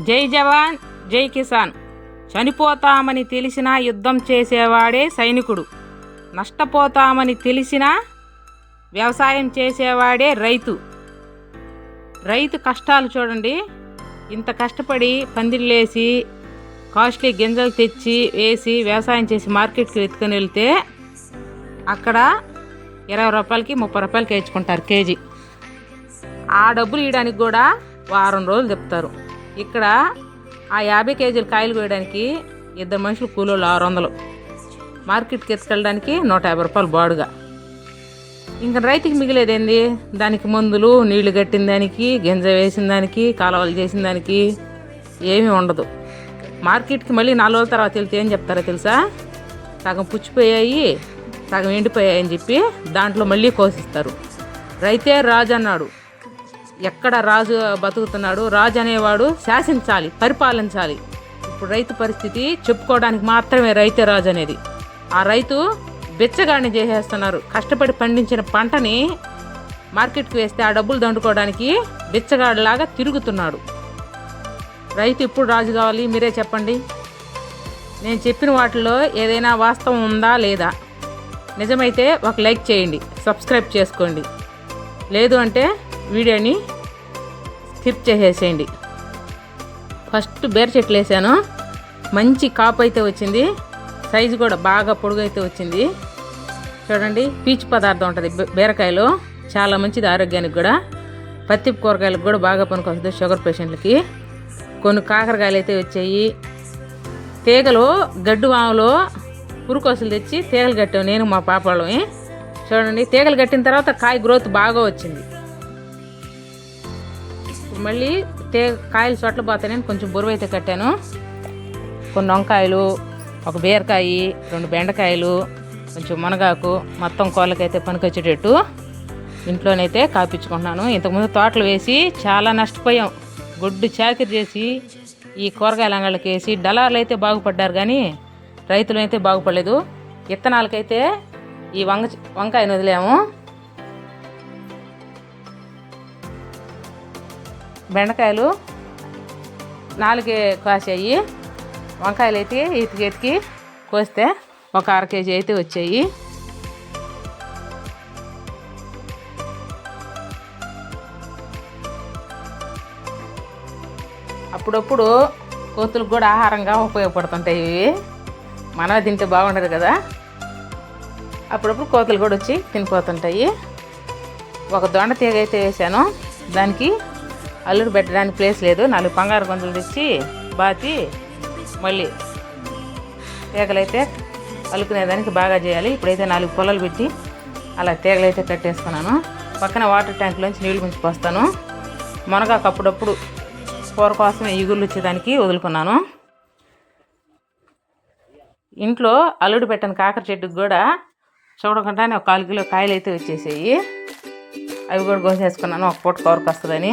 జై జవాన్ జై కిసాన్. చనిపోతామని తెలిసినా యుద్ధం చేసేవాడే సైనికుడు. నష్టపోతామని తెలిసినా వ్యవసాయం చేసేవాడే రైతు. రైతు కష్టాలు చూడండి. ఇంత కష్టపడి పందిళ్ళేసి కాస్ట్లీ గింజలు తెచ్చి వేసి వ్యవసాయం చేసి మార్కెట్కి ఎత్తుకొని వెళ్తే అక్కడ 20 రూపాయలకి 30 రూపాయలకి వేయించుకుంటారు కేజీ. ఆ డబ్బులు ఇవ్వడానికి కూడా వారం రోజులు చెప్తారు. ఇక్కడ ఆ 50 కేజీల కాయలు కోయడానికి 2 మనుషులు కూలోళ్ళు 600. మార్కెట్కి ఎత్తుకెళ్ళడానికి 150 రూపాయలు బాడుగా. ఇంకా రైతుకి మిగిలేదేంది? దానికి మందులు, నీళ్లు కట్టిన దానికి, గింజ వేసిన దానికి, కాలువలు చేసిన దానికి ఏమీ ఉండదు. మార్కెట్కి మళ్ళీ 4 రోజుల తర్వాత వెళ్తే ఏం చెప్తారో తెలుసా? సగం పుచ్చిపోయాయి, సగం ఎండిపోయాయి అని చెప్పి దాంట్లో మళ్ళీ కోసిస్తారు. రైతే రాజు అన్నాడు. ఎక్కడ రాజు బతుకుతున్నాడు? రాజు అనేవాడు శాసించాలి, పరిపాలించాలి. ఇప్పుడు రైతు పరిస్థితి చెప్పుకోవడానికి మాత్రమే రైతే రాజు అనేది. ఆ రైతు బిచ్చగాడిని చేసేస్తున్నారు. కష్టపడి పండించిన పంటని మార్కెట్కి వేస్తే ఆ డబ్బులు దండుకోవడానికి బిచ్చగాడిలాగా తిరుగుతున్నాడు. రైతు ఇప్పుడు రాజు కావాలి? మీరే చెప్పండి. నేను చెప్పిన వాటిలో ఏదైనా వాస్తవం ఉందా లేదా? నిజమైతే ఒక లైక్ చేయండి, సబ్స్క్రైబ్ చేసుకోండి. లేదు అంటే వీడియోని స్కిప్ చేసేసేయండి. ఫస్ట్ బీర చెట్లు వేసాను. మంచి కాపు అయితే వచ్చింది. సైజు కూడా బాగా పొడుగు అయితే వచ్చింది. చూడండి, పీచు పదార్థం ఉంటుంది బీరకాయలో, చాలా మంచిది ఆరోగ్యానికి కూడా. పత్తి కూరగాయలకు కూడా బాగా పనికొస్తుంది షుగర్ పేషెంట్లకి. కొన్ని కాకరకాయలు అయితే వచ్చాయి. తీగలు గడ్డు వాములో పురుకోసలు తెచ్చి తీగలు కట్టాము నేను మా పాపళ్ళమే. చూడండి, తీగలు కట్టిన తర్వాత కాయ గ్రోత్ బాగా వచ్చింది. మళ్ళీ కాయలు చోట్ల పోతానని కొంచెం బురువు అయితే కట్టాను. కొన్ని వంకాయలు, ఒక బీరకాయ, 2 బెండకాయలు, కొంచెం మునగాకు, మొత్తం కోళ్ళకైతే పనికొచ్చేటట్టు ఇంట్లోనైతే కాపించుకుంటున్నాను. ఇంతకుముందు తోటలు వేసి చాలా నష్టపోయాం. గొడ్డు చాకిరి చేసి ఈ కూరగాయల అంగళ్ళకి వేసి డలార్లు అయితే బాగుపడ్డారు, కానీ రైతులు అయితే బాగుపడలేదు. విత్తనాలకైతే ఈ వంకాయను వదిలాము. బెండకాయలు 4 కాసాయి. వంకాయలు అయితే ఎతికి కోస్తే ఒక 1/2 కేజీ అయితే వచ్చాయి. అప్పుడప్పుడు కోతులకు కూడా ఆహారంగా ఉపయోగపడుతుంటాయి ఇవి. మనమే తింటే బాగుండదు కదా, అప్పుడప్పుడు కోతులు కూడా వచ్చి తినిపోతుంటాయి. ఒక దొండ తీగ అయితే వేసాను. దానికి అల్లుడు పెట్టడానికి ప్లేస్ లేదు. 4 బంగారు గొంతులు తెచ్చి బాతి మళ్ళీ తీగలైతే అల్లుకునేదానికి బాగా చేయాలి. ఇప్పుడైతే 4 పొలాలు పెట్టి అలా తీగలైతే కట్టేసుకున్నాను. పక్కన వాటర్ ట్యాంక్లోంచి నీళ్లు ముంచి పోస్తాను. మునగాకు అప్పుడప్పుడు కూర కోసం ఇగుర్లు వచ్చేదానికి వదులుకున్నాను. ఇంట్లో అల్లుడు పెట్టిన కాకర చెట్టుకు కూడా చూడకుండానే ఒక 4 కిలో కాయలు అయితే వచ్చేసాయి. అవి కూడా కోసేసుకున్నాను, ఒక పూట కూరకు వస్తుందని.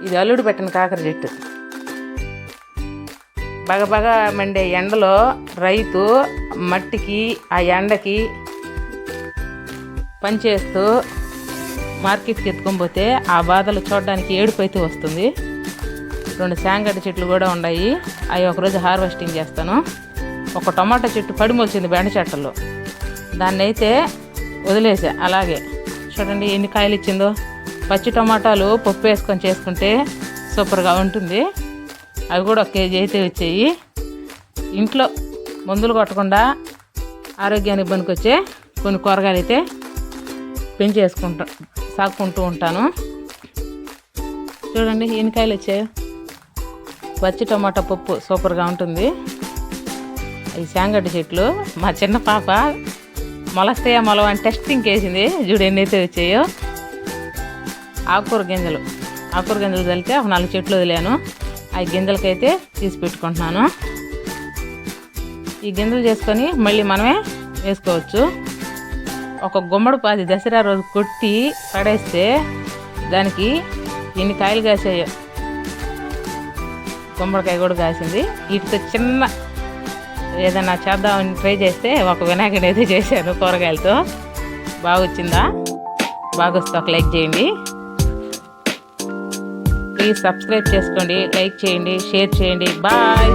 ఇది అల్లుడు పెట్టిన కాకర చెట్టు. బాగా మండే ఎండలో రైతు మట్టికి ఆ ఎండకి పనిచేస్తూ మార్కెట్కి ఎత్తుకొని పోతే ఆ బాధలు చూడడానికి ఏడుపు అయితే వస్తుంది. 2 శాంగడ్డ చెట్లు కూడా ఉన్నాయి. అవి ఒకరోజు హార్వెస్టింగ్ చేస్తాను. ఒక టమాటా చెట్టు పడిమొలిచింది బెండ చెట్టల్లో, దాన్ని అయితే వదిలేసా అలాగే. చూడండి ఎన్ని కాయలు ఇచ్చిందో. పచ్చి టమాటాలు పప్పు వేసుకొని చేసుకుంటే సూపర్గా ఉంటుంది. అవి కూడా 1 కేజీ అయితే వచ్చాయి. ఇంట్లో మందులు కొట్టకుండా ఆరోగ్యానికి పనికొచ్చే కొన్ని కూరగాయలు అయితే సాగుకుంటూ ఉంటాను. చూడండి ఎన్ని కాయలు వచ్చాయో. పచ్చి టమాటా పప్పు సూపర్గా ఉంటుంది. ఈ శాంగడ్డ చెట్లు మా చిన్న పాప మొలస్తాయా మొలవని టెస్టింగ్ వేసింది. చూడు ఎన్నైతే వచ్చాయో. ఆకుకూర గింజలు చల్లితే ఒక 4 చెట్లు వదిలాను. ఆ గింజలకైతే తీసి పెట్టుకుంటున్నాను. ఈ గింజలు చేసుకొని మళ్ళీ మనమే వేసుకోవచ్చు. ఒక గుమ్మడి పాది దసరా రోజు కొట్టి పడేస్తే దానికి ఎన్ని కాయలు కాసాయో. గుమ్మడికాయ కూడా కాసింది. వీటితో చిన్న ఏదైనా చేద్దామని ట్రై చేస్తే ఒక వినాయకుడు అయితే చేశాను కూరగాయలతో. బాగా వచ్చిందా? బాగా వస్తే ఒక లైక్ చేయండి. ప్లీజ్ సబ్స్క్రైబ్ చేసుకోండి, లైక్ చేయండి, షేర్ చేయండి. బాయ్.